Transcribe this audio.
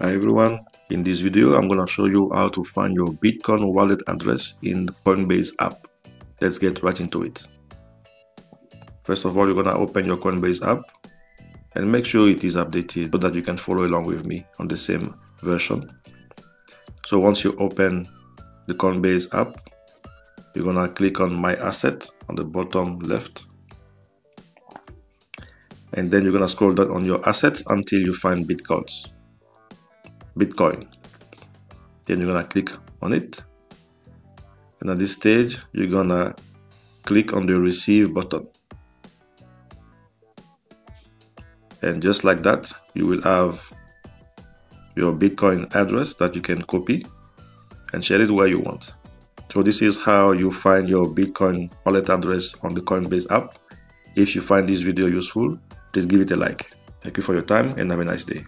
Hi everyone, in this video I'm going to show you how to find your Bitcoin wallet address in the Coinbase app. Let's get right into it. First of all, you're going to open your Coinbase app and make sure it is updated so that you can follow along with me on the same version. So once you open the Coinbase app, you're going to click on My Asset on the bottom left. And then you're going to scroll down on your assets until you find Bitcoin. Then you're gonna click on it, and at this stage you're gonna click on the receive button, and just like that you will have your Bitcoin address that you can copy and share it where you want. So this is how you find your Bitcoin wallet address on the Coinbase app. If you find this video useful, please give it a like. Thank you for your time and have a nice day.